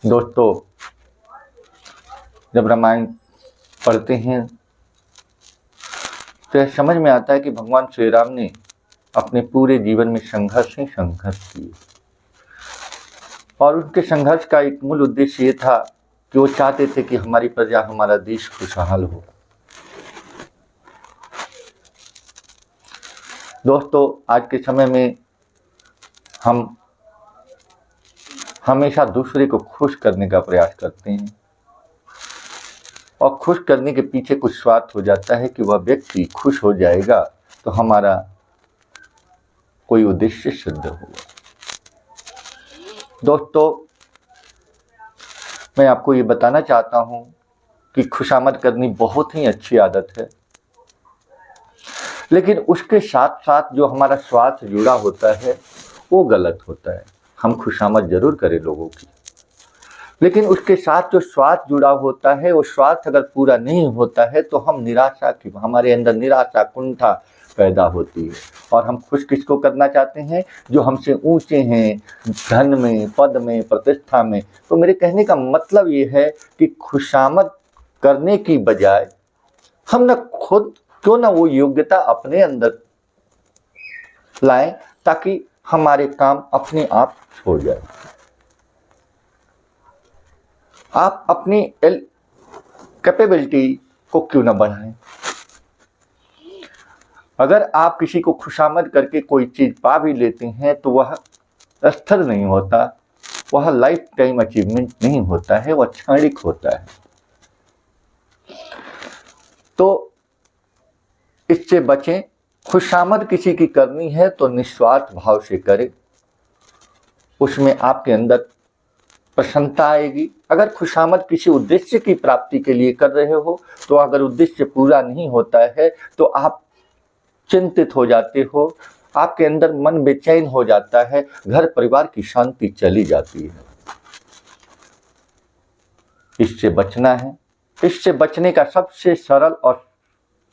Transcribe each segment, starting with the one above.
दोस्तों, जब रामायण पढ़ते हैं तो यह समझ में आता है कि भगवान श्री राम ने अपने पूरे जीवन में संघर्ष ही संघर्ष किए और उनके संघर्ष का एक मूल उद्देश्य ये था कि वो चाहते थे कि हमारी प्रजा, हमारा देश खुशहाल हो। दोस्तों, आज के समय में हम हमेशा दूसरे को खुश करने का प्रयास करते हैं और खुश करने के पीछे कुछ स्वार्थ हो जाता है कि वह व्यक्ति खुश हो जाएगा तो हमारा कोई उद्देश्य सिद्ध होगा। दोस्तों, मैं आपको ये बताना चाहता हूँ कि खुशामद करनी बहुत ही अच्छी आदत है, लेकिन उसके साथ साथ जो हमारा स्वार्थ जुड़ा होता है वो गलत होता है। हम खुशामद जरूर करें लोगों की, लेकिन उसके साथ जो स्वार्थ जुड़ा होता है वो स्वार्थ अगर पूरा नहीं होता है तो हम हमारे अंदर निराशा, कुंठा पैदा होती है। और हम खुश किसको करना चाहते हैं? जो हमसे ऊंचे हैं, धन में, पद में, प्रतिष्ठा में। तो मेरे कहने का मतलब ये है कि खुशामद करने की बजाय हम न खुद क्यों ना वो योग्यता अपने अंदर लाएं ताकि हमारे काम अपने आप हो जाए। आप अपनी कैपेबिलिटी को क्यों ना बढ़ाएं? अगर आप किसी को खुशामद करके कोई चीज पा भी लेते हैं तो वह स्थिर नहीं होता, वह लाइफ टाइम अचीवमेंट नहीं होता है, वह क्षणिक होता है। तो इससे बचें। खुशामद किसी की करनी है तो निस्वार्थ भाव से करें, उसमें आपके अंदर प्रसन्नता आएगी। अगर खुशामद किसी उद्देश्य की प्राप्ति के लिए कर रहे हो तो अगर उद्देश्य पूरा नहीं होता है तो आप चिंतित हो जाते हो, आपके अंदर मन बेचैन हो जाता है, घर परिवार की शांति चली जाती है। इससे बचना है। इससे बचने का सबसे सरल और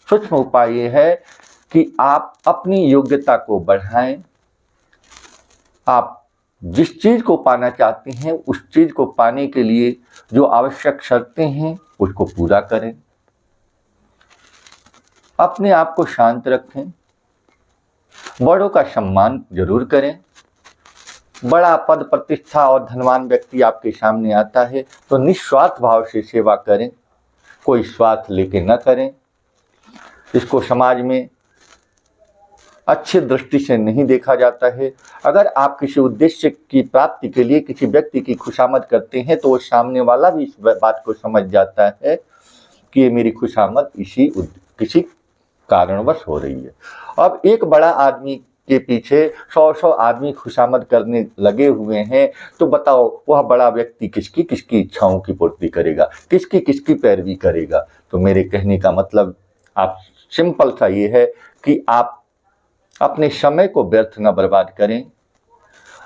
सूक्ष्म उपाय यह है कि आप अपनी योग्यता को बढ़ाएं। आप जिस चीज को पाना चाहते हैं उस चीज को पाने के लिए जो आवश्यक शर्तें हैं उसको पूरा करें। अपने आप को शांत रखें। बड़ों का सम्मान जरूर करें। बड़ा पद, प्रतिष्ठा और धनवान व्यक्ति आपके सामने आता है तो निस्वार्थ भाव से सेवा करें, कोई स्वार्थ लेके न करें। इसको समाज में अच्छी दृष्टि से नहीं देखा जाता है। अगर आप किसी उद्देश्य की प्राप्ति के लिए किसी व्यक्ति की खुशामद करते हैं तो वो सामने वाला भी इस बात को समझ जाता है कि ये मेरी खुशामद किसी कारणवश हो रही है। अब एक बड़ा आदमी के पीछे 100 आदमी खुशामद करने लगे हुए हैं तो बताओ वह बड़ा व्यक्ति किसकी इच्छाओं की पूर्ति करेगा, किसकी पैरवी करेगा? तो मेरे कहने का मतलब आप सिंपल सा ये है कि आप अपने समय को व्यर्थ न बर्बाद करें।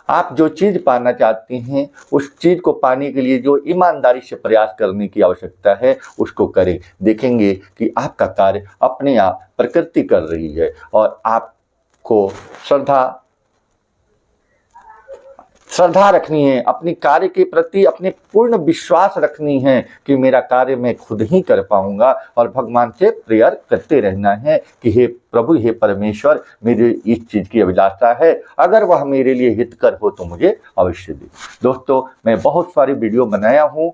आप जो चीज पाना चाहते हैं उस चीज को पाने के लिए जो ईमानदारी से प्रयास करने की आवश्यकता है उसको करें। देखेंगे कि आपका कार्य अपने आप प्रकृति कर रही है और आपको श्रद्धा रखनी है, अपनी कार्य के प्रति अपने पूर्ण विश्वास रखनी है कि मेरा कार्य मैं खुद ही कर पाऊंगा और भगवान से प्रेयर करते रहना है कि हे प्रभु, हे परमेश्वर, मेरी इस चीज की अभिलाषा है, अगर वह मेरे लिए हितकर हो तो मुझे अवश्य दे। दोस्तों, मैं बहुत सारी वीडियो बनाया हूँ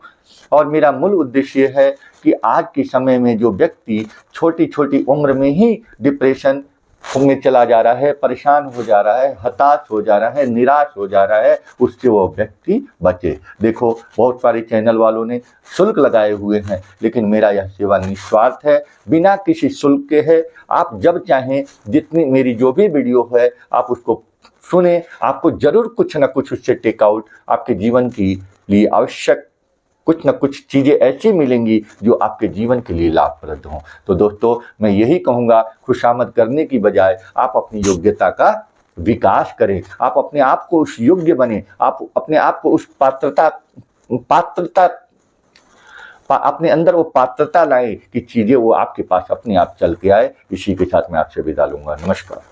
और मेरा मूल उद्देश्य है कि आज के समय में जो व्यक्ति छोटी छोटी उम्र में ही डिप्रेशन में चला जा रहा है, परेशान हो जा रहा है, हताश हो जा रहा है, निराश हो जा रहा है, उससे वो व्यक्ति बचे। देखो, बहुत सारे चैनल वालों ने शुल्क लगाए हुए हैं, लेकिन मेरा यह सेवा निस्वार्थ है, बिना किसी शुल्क के है। आप जब चाहें, जितनी मेरी जो भी वीडियो है आप उसको सुने, आपको जरूर कुछ ना कुछ उससे टेकआउट आपके जीवन के लिए आवश्यक कुछ न कुछ चीजें ऐसी मिलेंगी जो आपके जीवन के लिए लाभप्रद हों। तो दोस्तों, मैं यही कहूँगा, खुशामद करने की बजाय आप अपनी योग्यता का विकास करें, आप अपने आप को उस योग्य बने, आप अपने आप को उस अपने अंदर वो पात्रता लाएं कि चीजें वो आपके पास अपने आप चल के आए। इसी के साथ मैं आपसे विदा लूंगा। नमस्कार।